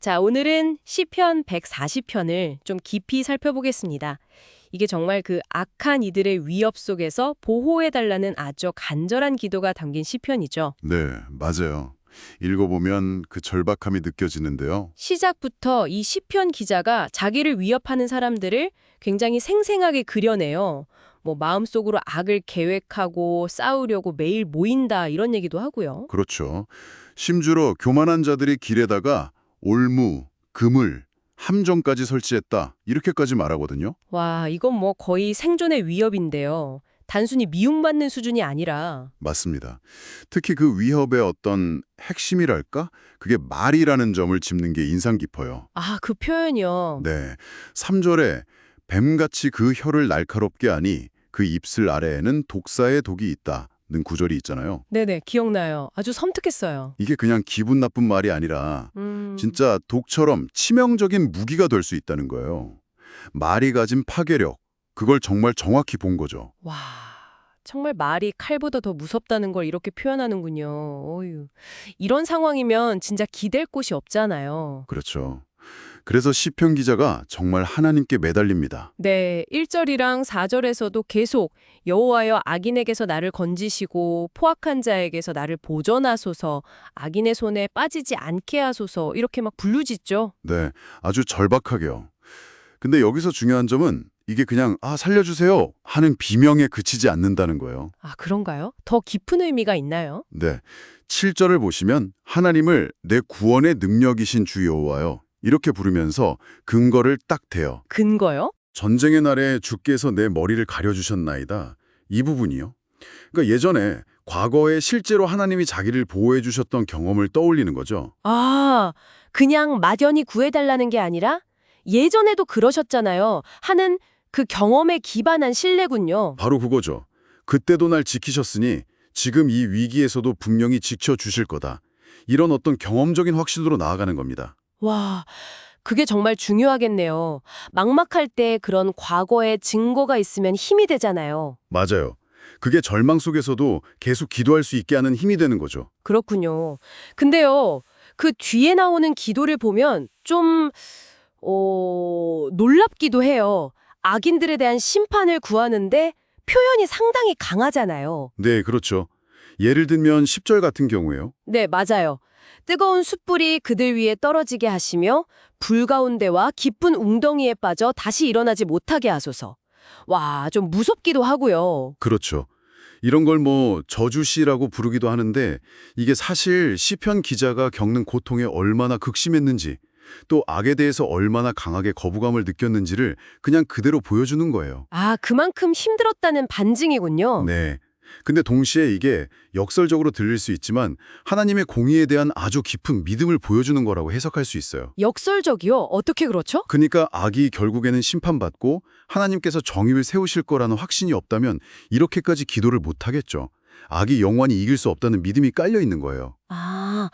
자, 오늘은 시편 140편을 좀 깊이 살펴보겠습니다. 이게 정말 그 악한 이들의 위협 속에서 보호해달라는 아주 간절한 기도가 담긴 시편이죠. 네, 맞아요. 읽어보면 그 절박함이 느껴지는데요. 시작부터 이 시편 기자가 자기를 위협하는 사람들을 굉장히 생생하게 그려내요. 뭐 마음속으로 악을 계획하고 싸우려고 매일 모인다 이런 얘기도 하고요. 그렇죠. 심주로 교만한 자들이 길에다가 올무, 그물, 함정까지 설치했다. 이렇게까지 말하거든요. 와, 이건 뭐 거의 생존의 위협인데요. 단순히 미움받는 수준이 아니라. 맞습니다. 특히 그 위협의 어떤 핵심이랄까? 그게 말이라는 점을 짚는 게 인상 깊어요. 아, 그 표현이요. 네, 3절에 뱀같이 그 혀를 날카롭게 하니 그 입술 아래에는 독사의 독이 있다는 구절이 있잖아요. 네네, 기억나요. 아주 섬뜩했어요. 이게 그냥 기분 나쁜 말이 아니라 음, 진짜 독처럼 치명적인 무기가 될 수 있다는 거예요. 말이 가진 파괴력, 그걸 정말 정확히 본 거죠. 와, 정말 말이 칼보다 더 무섭다는 걸 이렇게 표현하는군요. 어휴. 이런 상황이면 진짜 기댈 곳이 없잖아요. 그렇죠. 그래서 시편 기자가 정말 하나님께 매달립니다. 네, 1절이랑 4절에서도 계속 여호와여 악인에게서 나를 건지시고 포악한 자에게서 나를 보전하소서, 악인의 손에 빠지지 않게 하소서 이렇게 막 부르짖죠. 네, 아주 절박하게요. 근데 여기서 중요한 점은 이게 그냥 살려주세요 하는 비명에 그치지 않는다는 거예요. 아, 그런가요? 더 깊은 의미가 있나요? 네, 7절을 보시면 하나님을 내 구원의 능력이신 주 여호와여 이렇게 부르면서 근거를 딱 대요. 근거요? 전쟁의 날에 주께서 내 머리를 가려주셨나이다. 이 부분이요. 그러니까 예전에 과거에 실제로 하나님이 자기를 보호해 주셨던 경험을 떠올리는 거죠. 아, 그냥 막연히 구해달라는 게 아니라 예전에도 그러셨잖아요. 하는 그 경험에 기반한 신뢰군요. 바로 그거죠. 그때도 날 지키셨으니 지금 이 위기에서도 분명히 지켜주실 거다. 이런 어떤 경험적인 확신으로 나아가는 겁니다. 와, 그게 정말 중요하겠네요. 막막할 때 그런 과거의 증거가 있으면 힘이 되잖아요. 맞아요. 그게 절망 속에서도 계속 기도할 수 있게 하는 힘이 되는 거죠. 그렇군요. 근데요, 그 뒤에 나오는 기도를 보면 좀, 놀랍기도 해요. 악인들에 대한 심판을 구하는데 표현이 상당히 강하잖아요. 네, 그렇죠. 예를 들면 10절 같은 경우에요. 네, 맞아요. 뜨거운 숯불이 그들 위에 떨어지게 하시며 불 가운데와 깊은 웅덩이에 빠져 다시 일어나지 못하게 하소서. 와, 좀 무섭기도 하고요. 그렇죠. 이런 걸 저주시라고 부르기도 하는데 이게 사실 시편 기자가 겪는 고통에 얼마나 극심했는지 또 악에 대해서 얼마나 강하게 거부감을 느꼈는지를 그냥 그대로 보여주는 거예요. 아, 그만큼 힘들었다는 반증이군요. 네. 근데 동시에 이게 역설적으로 들릴 수 있지만 하나님의 공의에 대한 아주 깊은 믿음을 보여주는 거라고 해석할 수 있어요. 역설적이요? 어떻게 그렇죠? 그러니까 악이 결국에는 심판받고 하나님께서 정의를 세우실 거라는 확신이 없다면 이렇게까지 기도를 못하겠죠. 악이 영원히 이길 수 없다는 믿음이 깔려 있는 거예요. 아,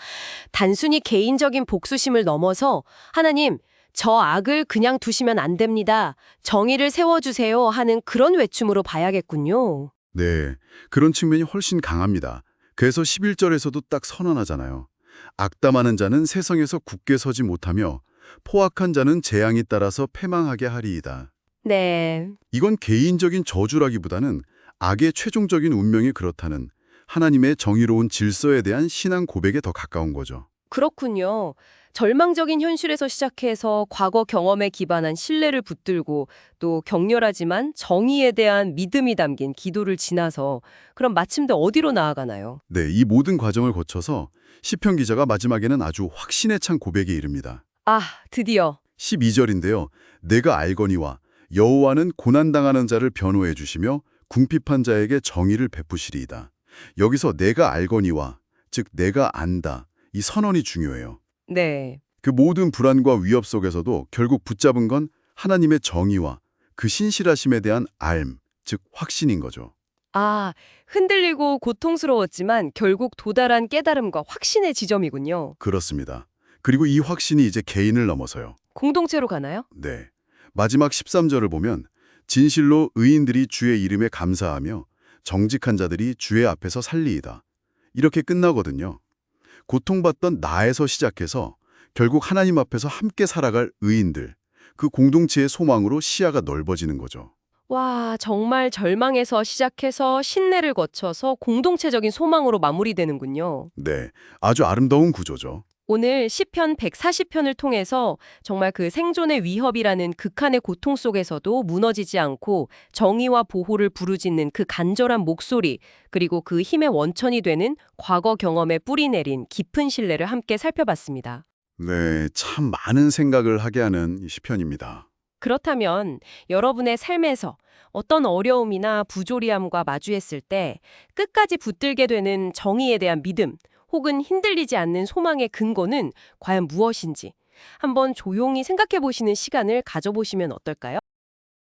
단순히 개인적인 복수심을 넘어서 하나님, 저 악을 그냥 두시면 안 됩니다. 정의를 세워주세요 하는 그런 외침으로 봐야겠군요. 네, 그런 측면이 훨씬 강합니다. 그래서 11절에서도 딱 선언하잖아요. 악담하는 자는 세상에서 굳게 서지 못하며 포악한 자는 재앙이 따라서 패망하게 하리이다. 네, 이건 개인적인 저주라기보다는 악의 최종적인 운명이 그렇다는 하나님의 정의로운 질서에 대한 신앙 고백에 더 가까운 거죠. 그렇군요. 절망적인 현실에서 시작해서 과거 경험에 기반한 신뢰를 붙들고 또 격렬하지만 정의에 대한 믿음이 담긴 기도를 지나서 그럼 마침내 어디로 나아가나요? 네, 이 모든 과정을 거쳐서 시편 기자가 마지막에는 아주 확신에 찬 고백에 이릅니다. 아, 드디어. 12절인데요. 내가 알거니와 여호와는 고난당하는 자를 변호해 주시며 궁핍한 자에게 정의를 베푸시리이다. 여기서 내가 알거니와, 즉 내가 안다. 이 선언이 중요해요. 네. 그 모든 불안과 위협 속에서도 결국 붙잡은 건 하나님의 정의와 그 신실하심에 대한 알, 즉 확신인 거죠. 아, 흔들리고 고통스러웠지만 결국 도달한 깨달음과 확신의 지점이군요. 그렇습니다. 그리고 이 확신이 이제 개인을 넘어서요. 공동체로 가나요? 네. 마지막 13절을 보면 진실로 의인들이 주의 이름에 감사하며 정직한 자들이 주의 앞에서 살리이다. 이렇게 끝나거든요. 고통받던 나에서 시작해서 결국 하나님 앞에서 함께 살아갈 의인들, 그 공동체의 소망으로 시야가 넓어지는 거죠. 와, 정말 절망에서 시작해서 신내를 거쳐서 공동체적인 소망으로 마무리되는군요. 네, 아주 아름다운 구조죠. 오늘 시편 140편을 통해서 정말 그 생존의 위협이라는 극한의 고통 속에서도 무너지지 않고 정의와 보호를 부르짖는 그 간절한 목소리, 그리고 그 힘의 원천이 되는 과거 경험에 뿌리 내린 깊은 신뢰를 함께 살펴봤습니다. 네, 참 많은 생각을 하게 하는 이 시편입니다. 그렇다면 여러분의 삶에서 어떤 어려움이나 부조리함과 마주했을 때 끝까지 붙들게 되는 정의에 대한 믿음 혹은 흔들리지 않는 소망의 근거는 과연 무엇인지 한번 조용히 생각해 보시는 시간을 가져보시면 어떨까요?